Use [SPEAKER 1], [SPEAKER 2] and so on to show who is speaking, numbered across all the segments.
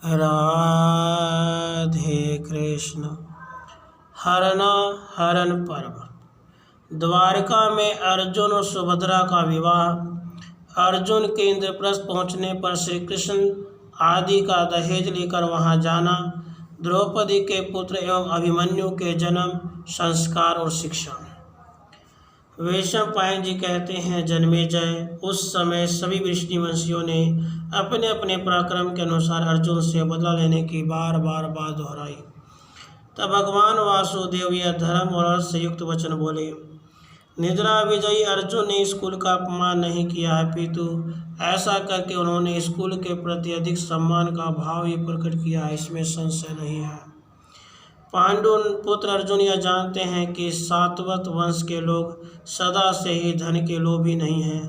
[SPEAKER 1] राधे कृष्ण। हरण पर्व। द्वारका में अर्जुन और सुभद्रा का विवाह। अर्जुन के इंद्रप्रस्थ पहुंचने पर श्री कृष्ण आदि का दहेज लेकर वहां जाना। द्रौपदी के पुत्र एवं अभिमन्यु के जन्म, संस्कार और शिक्षा। वैशंपायन जी कहते हैं, जन्मेजय, उस समय सभी वृष्णिवंशियों ने अपने अपने पराक्रम के अनुसार अर्जुन से बदला लेने की बार बार बात दोहराई। तब भगवान वासुदेव यह धर्म और अर्थ से युक्त वचन बोले। निद्रा विजयी अर्जुन ने इस कुल का अपमान नहीं किया है, पितु ऐसा करके उन्होंने इस कुल के प्रति अधिक सम्मान का भाव ही प्रकट किया है, इसमें संशय नहीं है। पांडु पुत्र अर्जुन यह जानते हैं कि सात्वत वंश के लोग सदा से ही धन के लोभी नहीं हैं,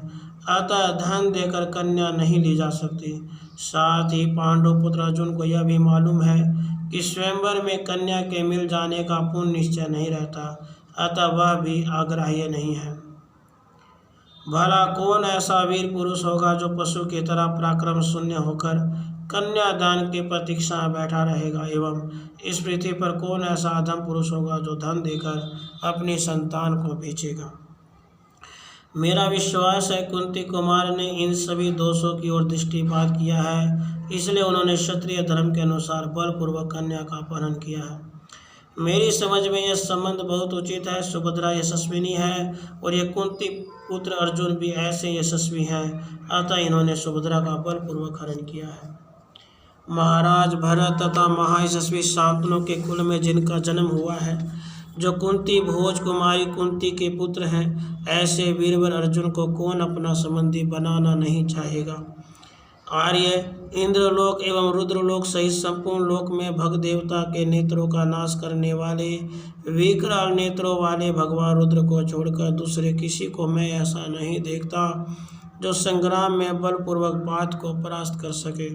[SPEAKER 1] अतः धन देकर कन्या नहीं ली जा सकती। साथ ही पांडु पुत्र अर्जुन को यह भी मालूम है कि स्वयंवर में कन्या के मिल जाने का पूर्ण निश्चय नहीं रहता, अतः वह भी आग्राह्य नहीं है। भला कौन ऐसा वीर पुरुष होगा जो पशु की तरह पराक्रम शून्य होकर कन्यादान की प्रतीक्षा में बैठा रहेगा, एवं इस पृथ्वी पर कौन ऐसा अधम पुरुष होगा जो धन देकर अपनी संतान को बेचेगा। मेरा विश्वास है कुंती कुमार ने इन सभी दोषों की ओर दृष्टिपात किया है, इसलिए उन्होंने क्षत्रिय धर्म के अनुसार बलपूर्वक कन्या का अपहरण किया है। मेरी समझ में यह संबंध बहुत उचित है। सुभद्रा यशस्विनी है और ये कुंती पुत्र अर्जुन भी ऐसे यशस्वी हैं, अतः इन्होंने सुभद्रा का बलपूर्वक हरण किया है। महाराज भरत तथा महायशस्वी शांतनु के कुल में जिनका जन्म हुआ है, जो कुंती भोज कुमारी कुंती के पुत्र हैं, ऐसे वीरवर अर्जुन को कौन अपना संबंधी बनाना नहीं चाहेगा। आर्य, इंद्रलोक एवं रुद्रलोक सहित संपूर्ण लोक में भग देवता के नेत्रों का नाश करने वाले विकराल नेत्रों वाले भगवान रुद्र को छोड़कर दूसरे किसी को मैं ऐसा नहीं देखता जो संग्राम में बलपूर्वक बात को परास्त कर सके।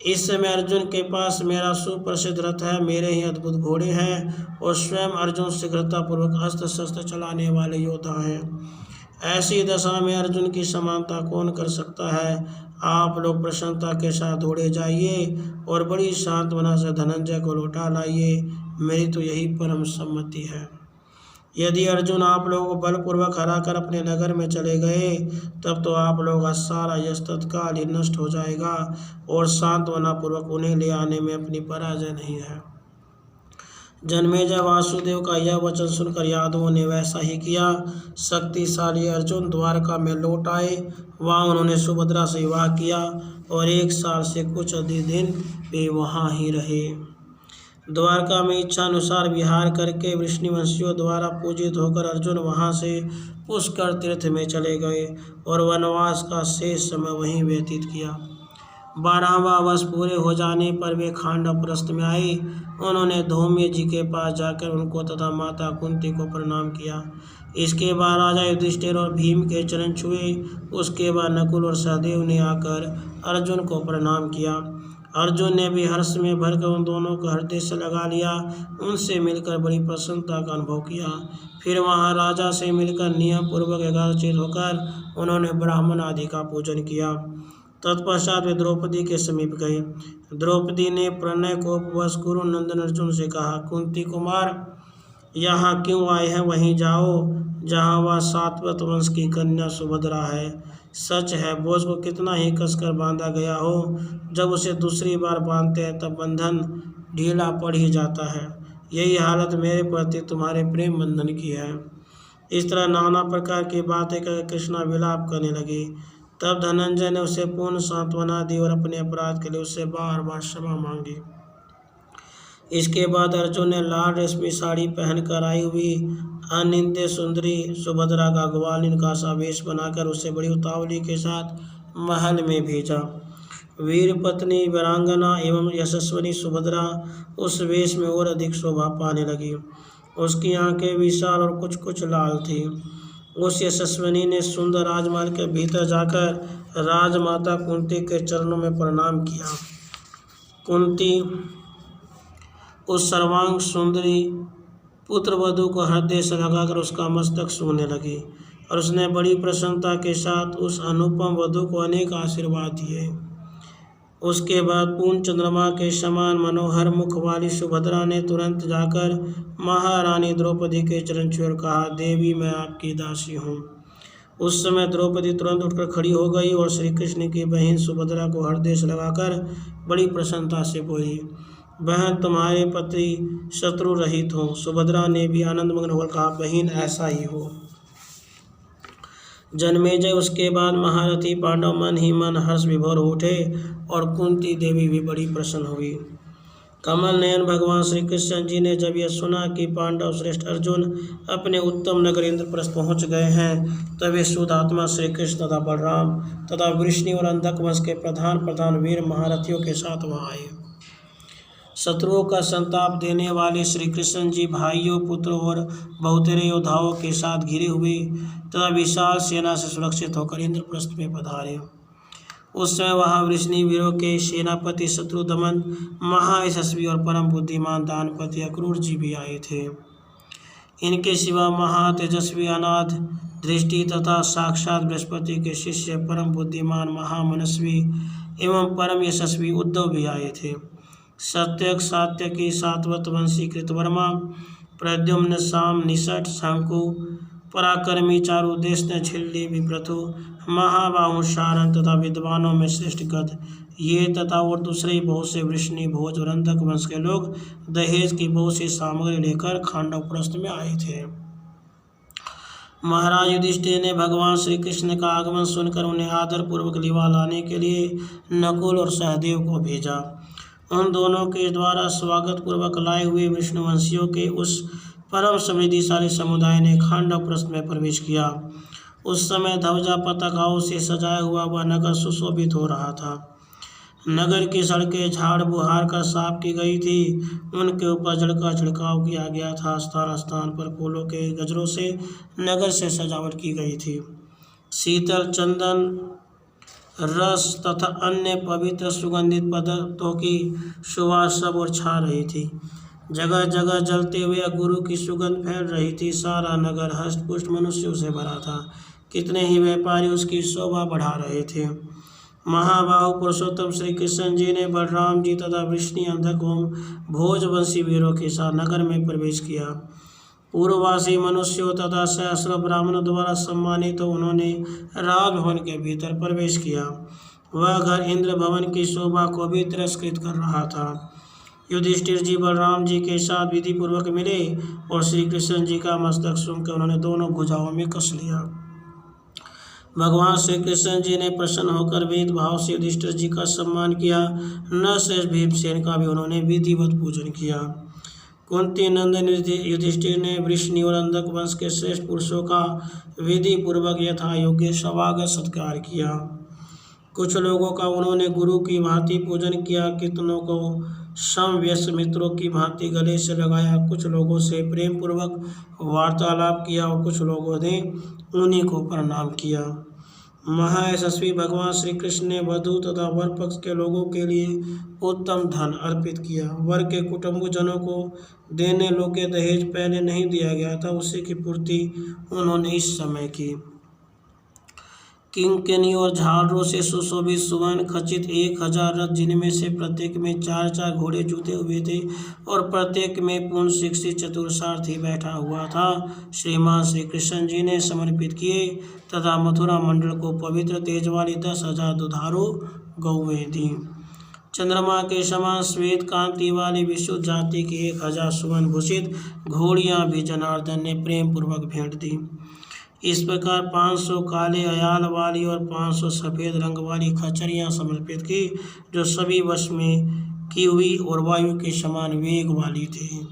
[SPEAKER 1] इस समय अर्जुन के पास मेरा सुप्रसिद्ध रथ है, मेरे ही अद्भुत घोड़े हैं और स्वयं अर्जुन शीघ्रतापूर्वक अस्त्र शस्त्र चलाने वाले योद्धा हैं। ऐसी दशा में अर्जुन की समानता कौन कर सकता है। आप लोग प्रसन्नता के साथ दौड़े जाइए और बड़ी सांत्वना से धनंजय को लौटा लाइए, मेरी तो यही परम सम्मति है। यदि अर्जुन आप लोगों को बलपूर्वक हराकर अपने नगर में चले गए, तब तो आप लोगों का सारा यश तत्काल ही नष्ट हो जाएगा और सांत्वना पूर्वक उन्हें ले आने में अपनी पराजय नहीं है। जन्मेजय, वासुदेव का यह वचन सुनकर यादवों ने वैसा ही किया। शक्तिशाली अर्जुन द्वारका में लौट आए। वहाँ उन्होंने सुभद्रा से विवाह किया और 1 साल से कुछ अधिक दिन वे वहाँ ही रहे। द्वारका में इच्छानुसार विहार करके वृष्णिवंशियों द्वारा पूजित होकर अर्जुन वहाँ से पुष्कर तीर्थ में चले गए और वनवास का शेष समय वहीं व्यतीत किया। 12वां वर्ष पूरे हो जाने पर वे खांडवप्रस्थ में आए। उन्होंने धौम्य जी के पास जाकर उनको तथा माता कुंती को प्रणाम किया। इसके बाद राजा युधिष्ठिर और भीम के चरण छुए। उसके बाद नकुल और सहदेव ने आकर अर्जुन को प्रणाम किया। अर्जुन ने भी हर्ष में भरकर उन दोनों को हृदय से लगा लिया। उनसे मिलकर बड़ी प्रसन्नता का अनुभव किया। फिर वहाँ राजा से मिलकर नियम पूर्वक एकाग्रचित्त होकर उन्होंने ब्राह्मण आदि का पूजन किया। तत्पश्चात वे द्रौपदी के समीप गए। द्रौपदी ने प्रणय को उपवश कुरु नंदन अर्जुन से कहा, कुंती कुमार यहाँ क्यों आए हैं, वहीं जाओ जहाँ वह सात्वत वंश की कन्या सुभद्रा है। सच है, बोझ को कितना ही कसकर बांधा गया हो, जब उसे दूसरी बार बांधते हैं तब बंधन ढीला पड़ ही जाता है। यही हालत मेरे प्रति तुम्हारे प्रेम बंधन की है। इस तरह नाना प्रकार की बातें करके कृष्णा विलाप करने लगी। तब धनंजय ने उसे पूर्ण सांत्वना दी और अपने अपराध के लिए उससे बार बार क्षमा मांगी। इसके बाद अर्जुन ने लाल रेशमी साड़ी पहनकर आई हुई अनिंद्य सुंदरी सुभद्रा का ग्वालिन का सा वेश बनाकर उसे बड़ी उतावली के साथ महल में भेजा। वीर पत्नी वीरांगना एवं यशस्विनी सुभद्रा उस वेश में और अधिक शोभा पाने लगी। उसकी आंखें विशाल और कुछ कुछ लाल थीं। उस यशस्विनी ने सुंदर राजमहल के भीतर जाकर राजमाता कुंती के चरणों में प्रणाम किया। कुंती उस सर्वांग सुंदरी पुत्रवधू को हृदय से लगाकर उसका मस्तक छूने लगी और उसने बड़ी प्रसन्नता के साथ उस अनुपम वधू को अनेक आशीर्वाद दिए। उसके बाद पूर्ण चंद्रमा के समान मनोहर मुख वाली सुभद्रा ने तुरंत जाकर महारानी द्रौपदी के चरण छुए और कहा, देवी मैं आपकी दासी हूँ। उस समय द्रौपदी तुरंत उठकर खड़ी हो गई और श्री कृष्ण की बहन सुभद्रा को हृदय से लगाकर बड़ी प्रसन्नता से बोली, बहन तुम्हारे पति शत्रु रहित हो। सुभद्रा ने भी आनंद मग्न होकर कहा, बहन ऐसा ही हो। जन्मेजय उसके बाद महारथी पांडव मन ही मन हर्ष विभोर उठे और कुंती देवी भी बड़ी प्रसन्न हुई। कमल नयन भगवान श्री कृष्ण जी ने जब यह सुना कि पांडव श्रेष्ठ अर्जुन अपने उत्तम नगर इंद्रप्रस्थ पहुँच गए हैं, तब वे शुद्धात्मा श्री कृष्ण तथा बलराम तथा वृष्णि और अंधक वंश के प्रधान वीर महारथियों के साथ वहाँ आए। शत्रुओं का संताप देने वाले श्री कृष्ण जी भाइयों, पुत्रों और बहुतेरे योद्धाओं के साथ घिरे हुए तथा विशाल सेना से सुरक्षित होकर इंद्रप्रस्थ में पधारे। उस समय वहाँ वृष्णि वीरों के सेनापति शत्रुदमन, महायशस्वी और परम बुद्धिमान दानपति अक्रूर जी भी आए थे। इनके सिवा महातेजस्वी अनाथ दृष्टि तथा साक्षात बृहस्पति के शिष्य परम बुद्धिमान महामनस्वी एवं परम यशस्वी उद्धव भी आए थे। सत्यक, सात्यकी, सातवत वंशी कृतवर्मा, प्रद्युम्न, साम, निषठ, शंकु, पराक्रमी, चारुदेशने, झिल्ली, विप्रथु, महाबाहु, शारण तथा विद्वानों में श्रेष्ठ गद, ये तथा और दूसरे बहुत से वृष्णि, भोज और अंधक वंश के लोग दहेज की बहुत सी सामग्री लेकर खांडवप्रस्थ में आए थे। महाराज युधिष्ठिर ने भगवान श्री कृष्ण का आगमन सुनकर उन्हें आदरपूर्वक लिवा लाने के लिए नकुल और सहदेव को भेजा। उन दोनों के द्वारा स्वागत पूर्वक लाए हुए विष्णुवंशियों के उस परम समृद्धिशाली समुदाय ने खांडवप्रस्थ में प्रवेश किया। उस समय ध्वजा पताकाओं से सजाया हुआ वह नगर सुशोभित हो रहा था। नगर की सड़कें झाड़ बुहार कर साफ की गई थी। उनके ऊपर जल का छिड़काव किया गया था। स्थान स्थान पर फूलों के गजरों से नगर से सजावट की गई थी। शीतल, चंदन, रस तथा अन्य पवित्र सुगंधित पदार्थों की सुवास सब और छा रही थी। जगह जगह जलते हुए गुरु की सुगंध फैल रही थी। सारा नगर हष्टपुष्ट मनुष्यों से भरा था। कितने ही व्यापारी उसकी शोभा बढ़ा रहे थे। महाबाहु पुरुषोत्तम श्री कृष्ण जी ने बलराम जी तथा वृष्णि, अंधक एवं भोजवंशी वीरों के साथ नगर में प्रवेश किया। पूर्ववासी मनुष्यों तथा सहस्र ब्राह्मणों द्वारा सम्मानित तो उन्होंने राजभवन के भीतर प्रवेश किया। वह घर इंद्र भवन की शोभा को भी तिरस्कृत कर रहा था। युधिष्ठिर जी बलराम जी के साथ विधि पूर्वक मिले और श्री कृष्ण जी का मस्तक सूंघकर उन्होंने दोनों भुजाओं में कस लिया। भगवान श्री कृष्ण जी ने प्रसन्न होकर वेद भाव से युधिष्ठिर जी का सम्मान किया। न शेष भीमसेन का भी उन्होंने विधिवत पूजन किया। कुंती नंदन युधिष्ठिर ने वृष्णि और अंधक वंश के श्रेष्ठ पुरुषों का विधि पूर्वक यथा योग्य स्वागत सत्कार किया। कुछ लोगों का उन्होंने गुरु की भांति पूजन किया। कितनों को समव्यस्त मित्रों की भांति गले से लगाया। कुछ लोगों से प्रेम पूर्वक वार्तालाप किया और कुछ लोगों ने उन्हीं को प्रणाम किया। महायशस्वी भगवान श्री कृष्ण ने वधू तथा वर पक्ष के लोगों के लिए उत्तम धन अर्पित किया। वर के कुटुंबजनों को देने योग्य दहेज पहले नहीं दिया गया था, उसी की पूर्ति उन्होंने इस समय की। किंकिनी और झालरों से सुशोभित सुवर्ण खचित 1000 रथ, जिनमें से प्रत्येक में 4-4 घोड़े जुते हुए थे और प्रत्येक में पूर्ण शिक्षित चतुरसारथी बैठा हुआ था, श्रीमान श्री कृष्ण जी ने समर्पित किए तथा मथुरा मंडल को पवित्र तेज वाली 10,000 दुधारू गौवें दी। चंद्रमा के समान श्वेत कांति वाली विशुद्ध जाति की 1000 सुवर्ण भूषित घोड़ियाँ भी जनार्दन ने प्रेम पूर्वक भेंट दी। इस प्रकार 500 काले अयाल वाली और 500 सफ़ेद रंग वाली खच्चरियाँ समर्पित की, जो सभी वश में की हुई और वायु के समान वेग वाली थी।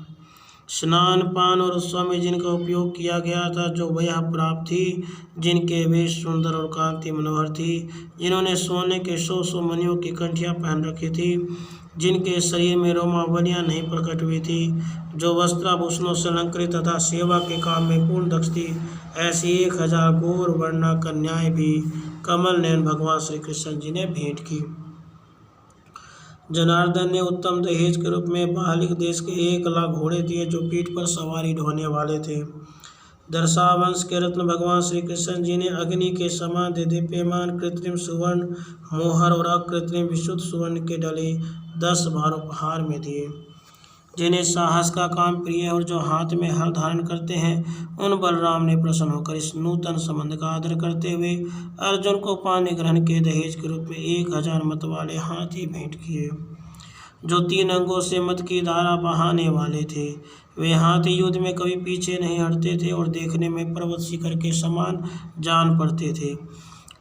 [SPEAKER 1] स्नान, पान और उत्सव में जिनका उपयोग किया गया था, जो वह प्राप्त थी, जिनके वेश सुंदर और कांति मनोहर थी, जिन्होंने सोने के 100 मणियों की कंठियाँ पहन रखी थी, जिनके शरीर में रोमावलियाँ नहीं प्रकट हुई थी, जो वस्त्राभूषणों से अलंकृत तथा सेवा के काम में पूर्ण दक्ष थी, ऐसी 1000 गौर वर्णा कन्याएं भी कमल नयन भगवान श्री कृष्ण जी ने भेंट की। जनार्दन ने उत्तम दहेज के रूप में बालिक देश के 1 लाख घोड़े दिए, जो पीठ पर सवारी ढोने वाले थे। दर्शावंश के रत्न भगवान श्री कृष्ण जी ने अग्नि के समान दीप्यमान कृत्रिम सुवर्ण मोहर और अकृत्रिम विशुद्ध सुवर्ण के डले 10 भार उपहार में दिए। जिन्हें साहस का काम प्रिय और जो हाथ में हल धारण करते हैं, उन बलराम ने प्रसन्न होकर इस नूतन संबंध का आदर करते हुए अर्जुन को पानी ग्रहण के दहेज के रूप में 1000 मत वाले हाथी भेंट किए, जो 3 अंगों से मत की धारा बहाने वाले थे। वे हाथी युद्ध में कभी पीछे नहीं हटते थे और देखने में पर्वत शिखर के समान जान पड़ते थे।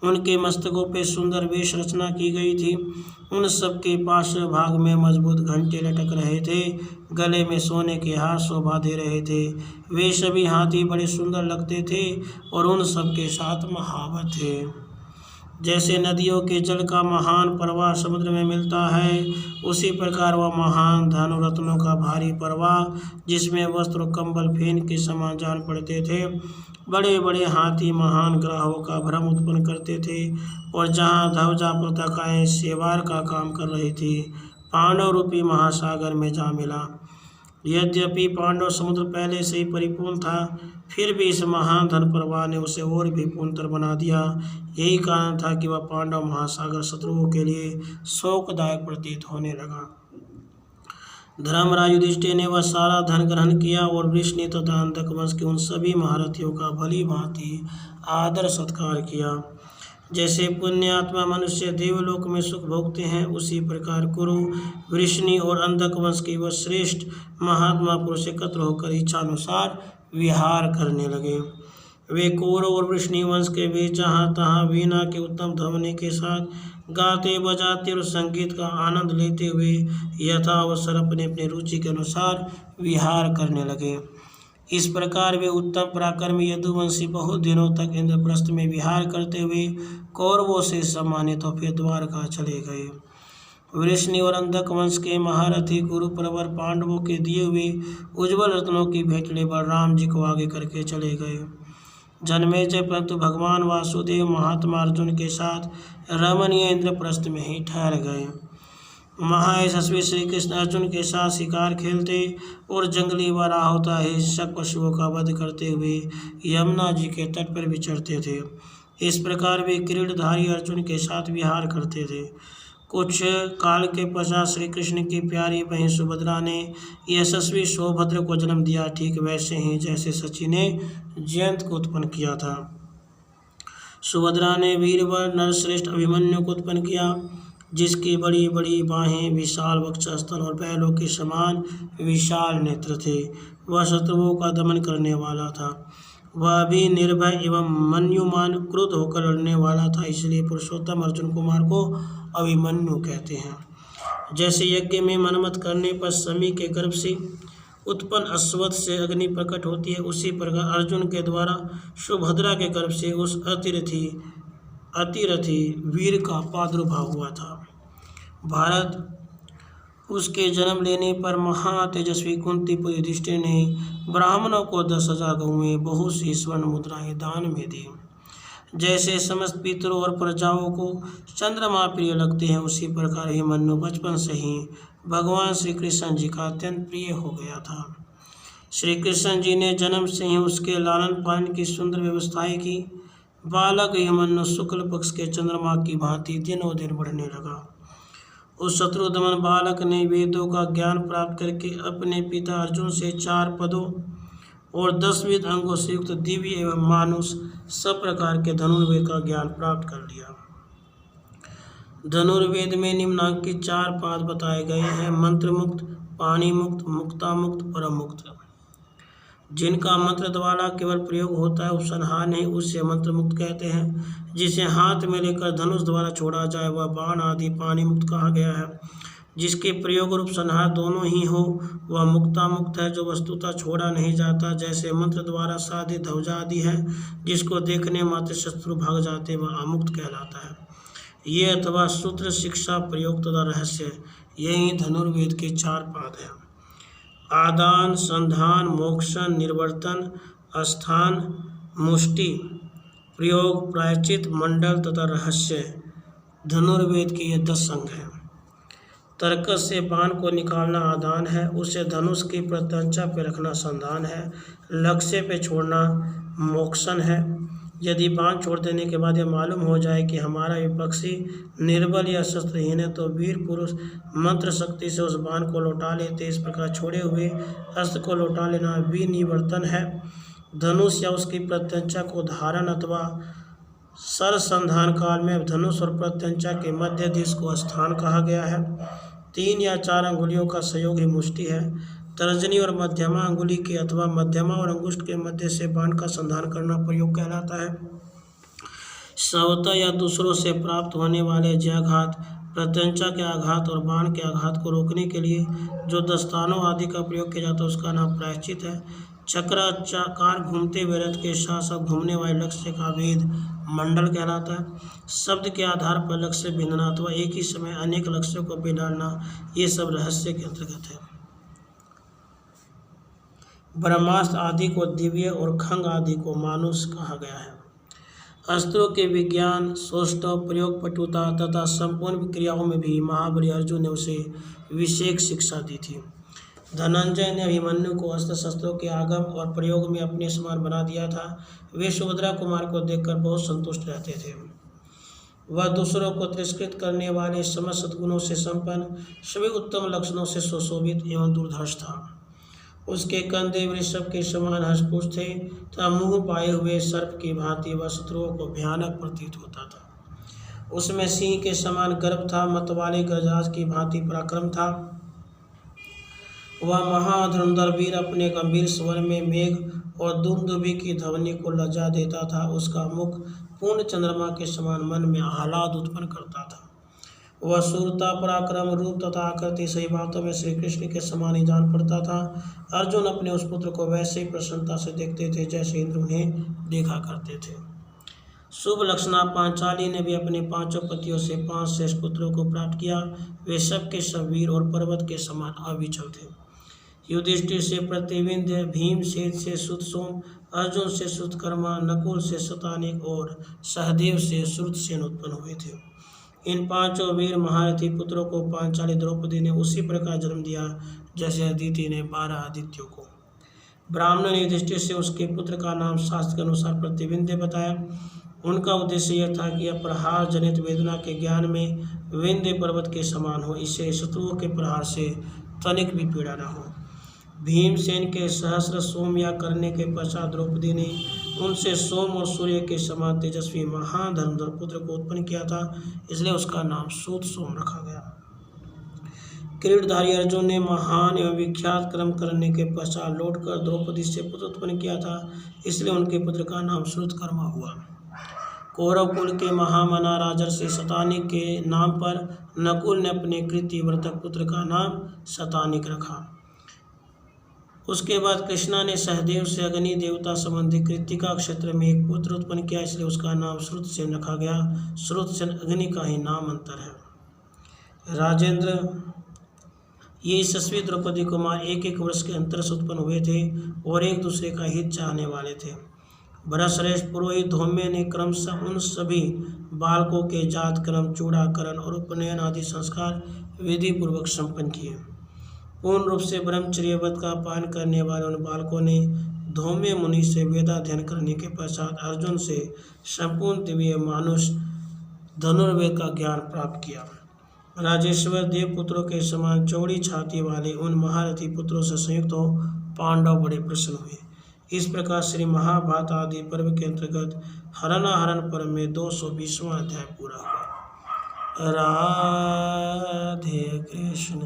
[SPEAKER 1] उनके मस्तकों पे सुंदर वेश रचना की गई थी। उन सबके पार्श्व भाग में मजबूत घंटे लटक रहे थे, गले में सोने के हार शोभा दे रहे थे। वे सभी हाथी बड़े सुंदर लगते थे और उन सबके साथ महावत थे। जैसे नदियों के जल का महान प्रवाह समुद्र में मिलता है, उसी प्रकार वह महान धन और रत्नों का भारी प्रवाह, जिसमें वस्त्र और कंबल फेन के समान जान पड़ते थे। बड़े बड़े हाथी महान ग्राहों का भ्रम उत्पन्न करते थे और जहाँ ध्वजा पताकाएं सेवार का काम कर रही थी, पांडव रूपी महासागर में जा मिला। यद्यपि पांडव समुद्र पहले से ही परिपूर्ण था, फिर भी इस महान धन प्रवाह ने उसे और भी पूर्णतर बना दिया। यही कारण था कि वह पांडव महासागर शत्रुओं के लिए शोकदायक प्रतीत होने लगा। धर्मराज युधिष्ठिर ने वह सारा धन ग्रहण किया और वृष्णि तथा अंधक वंश के उन सभी महारथियों का भली भांति आदर सत्कार किया। जैसे पुण्यात्मा मनुष्य देवलोक में सुख भोगते हैं, उसी प्रकार कुरु, वृष्णि और अंधक वंश के वह श्रेष्ठ महात्मा पुरुष एकत्र होकर इच्छानुसार विहार करने लगे। वे कौरव और वृष्णि वंश के बीच जहाँ तहाँ वीणा के उत्तम ध्वनि के साथ गाते बजाते और संगीत का आनंद लेते हुए यथावसर अपने अपने रुचि के अनुसार विहार करने लगे। इस प्रकार वे उत्तम पराक्रमी यदुवंशी बहुत दिनों तक इंद्रप्रस्थ में विहार करते हुए कौरवों से सम्मानित और फिर द्वारका चले गए। वृष्णि और अंधक वंश के महारथी गुरु प्रवर पांडवों के दिए हुए उज्ज्वल रत्नों की भेंट ले बलराम जी को आगे करके चले गए। जन्मेजय परंतु भगवान वासुदेव महात्मा अर्जुन के साथ रमणीय इंद्रप्रस्थ में ही ठहर गए। महायशस्वी श्री कृष्ण अर्जुन के साथ शिकार खेलते और जंगली वराहोता हिंसक पशुओं का वध करते हुए यमुना जी के तट पर विचरते थे। इस प्रकार वे किरीटधारी अर्जुन के साथ विहार करते थे। कुछ काल के पश्चात श्री कृष्ण की प्यारी बहन सुभद्रा ने यशस्वी सौभद्र को जन्म दिया, ठीक वैसे ही जैसे सची ने जयंत को उत्पन्न किया था। सुभद्रा ने वीरवर नरश्रेष्ठ अभिमन्यु को उत्पन्न किया, जिसकी बड़ी बड़ी बाहें, विशाल वक्षस्थल और बैलों के समान विशाल नेत्र थे। वह शत्रुओं का दमन करने वाला था। वह भी निर्भय एवं मन्युमान क्रुद्ध होकर लड़ने वाला था, इसलिए पुरुषोत्तम अर्जुन कुमार को अभिमन्यु कहते हैं। जैसे यज्ञ में मनमत करने पर समी के गर्भ से उत्पन्न अश्वत्थ से अग्नि प्रकट होती है, उसी प्रकार अर्जुन के द्वारा सुभद्रा के गर्भ से उस अतिरथी वीर का प्रादुर्भाव हुआ था। भारत उसके जन्म लेने पर महातेजस्वी कुंतीपुत्र युधिष्ठिर ने ब्राह्मणों को 10,000 गौएं, बहुत सी स्वर्ण मुद्राएं दान में दी। जैसे समस्त पितरों और प्रजाओं को चंद्रमा प्रिय लगते हैं, उसी प्रकार ही मनु बचपन से ही भगवान श्री कृष्ण जी का अत्यंत प्रिय हो गया था। श्री कृष्ण जी ने जन्म से ही उसके लालन पालन की सुंदर व्यवस्थाएं की। बालक हिमन्यु शुक्ल पक्ष के चंद्रमा की भांति दिनों दिन बढ़ने लगा। उस शत्रुदमन बालक ने वेदों का ज्ञान प्राप्त करके अपने पिता अर्जुन से 4 पदों और 10 विध अंगों से युक्त दिव्य एवं मानुष सब प्रकार के धनुर्वेद का ज्ञान प्राप्त कर लिया। धनुर्वेद में निम्नांकित 4 पाद बताए गए हैं: मंत्र मुक्त, पानी मुक्त, मुक्ता मुक्त, परम मुक्त। जिनका मंत्र द्वारा केवल प्रयोग होता है, उपसंहार नहीं, उसे मंत्र मुक्त कहते हैं। जिसे हाथ में लेकर धनुष द्वारा छोड़ा जाए वह बाण आदि पानी मुक्त कहा गया है। जिसके प्रयोग और उपसंहार दोनों ही हो वह मुक्ता मुक्त है, जो वस्तुतः छोड़ा नहीं जाता। जैसे मंत्र द्वारा साधित ध्वजा आदि है, जिसको देखने मात्र शत्रु भाग जाते वह अमुक्त कहलाता है। ये अथवा सूत्र, शिक्षा, प्रयोग तथा रहस्य, यही धनुर्वेद के 4 पाद हैं: आदान, संधान, मोक्षण, निर्वर्तन, स्थान, मुष्टि, प्रयोग, प्रायश्चित, मंडल तथा रहस्य। धनुर्वेद के ये 10 अंग हैं। तर्कस से बाण को निकालना आदान है, उसे धनुष की प्रत्यंचा पे रखना संधान है, लक्ष्य पे छोड़ना मोक्षण है। यदि बाण छोड़ देने के बाद यह मालूम हो जाए कि हमारा विपक्षी निर्बल या शस्त्रहीन है तो वीर पुरुष मंत्र शक्ति से उस बाण को लौटा लेते। इस प्रकार छोड़े हुए अस्त्र को लौटा लेना विनिवर्तन है। धनुष या उसकी प्रत्यंचा को धारण अथवा सरसंधान काल में धनुष और प्रत्यंचा के मध्य दिश को स्थान कहा गया है। 3 या 4 अंगुलियों का संयोग ही मुष्टि है। तर्जनी और मध्यमा अंगुली के अथवा मध्यमा और अंगुष्ठ के मध्य से बाण का संधान करना प्रयोग कहलाता है। स्वतः या दूसरों से प्राप्त होने वाले जयाघात, प्रत्यंचा के आघात और बाण के आघात को रोकने के लिए जो दस्तानों आदि का प्रयोग किया जाता है उसका नाम प्रायश्चित है। चक्राकार घूमते हुए रथ के साथ साथ घूमने वाले लक्ष्य का भेद मंडल कहलाता है। शब्द के आधार पर लक्ष्य भिन्नना अथवा एक ही समय अनेक लक्ष्यों को बिगाड़ना, ये सब रहस्य के अंतर्गत है। ब्रह्मास्त्र आदि को दिव्य और खंग आदि को मानुष कहा गया है। अस्त्रों के विज्ञान, सौष्ठव, प्रयोग, पटुता तथा संपूर्ण क्रियाओं में भी महाबली अर्जुन ने उसे विशेष शिक्षा दी थी। धनंजय ने अभिमन्यु को अस्त्र शस्त्रों के आगम और प्रयोग में अपने समान बना दिया था। वे सुभद्रा कुमार को देखकर बहुत संतुष्ट रहते थे। वह दूसरों को तिरस्कृत करने वाले समस्त सद्गुणों से संपन्न, सभी उत्तम लक्षणों से सुशोभित एवं दुर्धर्ष था। उसके कंधे वृषभ के समान हष्टपुष्ट थे तथा मुंह पाए हुए सर्प की भांति वह शत्रुओं को भयानक प्रतीत होता था। उसमें सिंह के समान गर्भ था, मतवाले गजराज की भांति पराक्रम था। वह महाधुरंधर वीर अपने गंभीर स्वर में मेघ और दुंदुभि की ध्वनि को लज्जा देता था। उसका मुख पूर्ण चंद्रमा के समान मन में आह्लाद उत्पन्न करता था। वह शूरता, पराक्रम, रूप तथा आकृति सही बातों में श्री कृष्ण के समान ही जान पड़ता था। अर्जुन अपने उस पुत्र को वैसे ही प्रसन्नता से देखते थे जैसे इंद्र उन्हें देखा करते थे। शुभ लक्षणा पांचाली ने भी अपने 5 पतियों से 5 श्रेष्ठ पुत्रों को प्राप्त किया। वे सब के सब वीर और पर्वत के समान अविचल थे। युधिष्ठिर से प्रतिविंध्य, भीमसेन से सुतसोम, अर्जुन से सुतकर्मा, नकुल से शतानिक और सहदेव से श्रुतसेन उत्पन्न हुए थे। इन 5 वीर महारथी पुत्रों को पांचाली द्रौपदी ने उसी प्रकार जन्म दिया जैसे अदिति ने 12 आदित्यों को। ब्राह्मण ने युधिष्ठिर से उसके पुत्र का नाम शास्त्र के अनुसार प्रतिविंध्य बताया। उनका उद्देश्य यह था कि यह प्रहार जनित वेदना के ज्ञान में विंध्य पर्वत के समान हो, इससे शत्रुओं के प्रहार से तनिक भी पीड़ा न हो। भीमसेन के सहस्र सोम या करने के पश्चात द्रौपदी ने उनसे सोम और सूर्य के समान तेजस्वी महाधनुर्धर पुत्र को उत्पन्न किया था, इसलिए उसका नाम सूत सोम रखा गया। किरीटधारी अर्जुन ने महान एवं विख्यात कर्म करने के पश्चात लौटकर द्रौपदी से पुत्र उत्पन्न किया था, इसलिए उनके पुत्र का नाम श्रुतकर्मा हुआ। कौरव कुल के महामना राजर्षि शतानिक के नाम पर नकुल ने अपने कृतिव्रतक पुत्र का नाम शतानिक रखा। उसके बाद कृष्णा ने सहदेव से अग्नि देवता संबंधी कृतिका क्षेत्र में एक पुत्र उत्पन्न किया, इसलिए उसका नाम श्रुतसेन रखा गया। श्रुतसेन अग्नि का ही नाम अंतर है। राजेंद्र, ये यशस्वी द्रौपदी कुमार 1-1 वर्ष के अंतर से उत्पन्न हुए थे और एक दूसरे का हित चाहने वाले थे। भरतश्रेष्ठ पुरोहित धौम्य ने क्रमशः उन सभी बालकों के जात कर्म, चूड़ाकरण और उपनयन आदि संस्कार विधि पूर्वक संपन्न किए। पूर्ण रूप से ब्रह्मचर्य व्रत का पालन करने वाले उन बालकों ने धौम्य मुनि से वेदाध्ययन करने के पश्चात अर्जुन से संपूर्ण दिव्य मानुष धनुर्वेद का ज्ञान प्राप्त किया। राजेश्वर देव पुत्रों के समान चौड़ी छाती वाले उन महारथी पुत्रों से संयुक्त हो पांडव बड़े प्रसन्न हुए। इस प्रकार श्री महाभारत आदि पर्व के अंतर्गत हरणाहरण पर्व में 220वां अध्याय पूरा हुआ। राधे कृष्ण।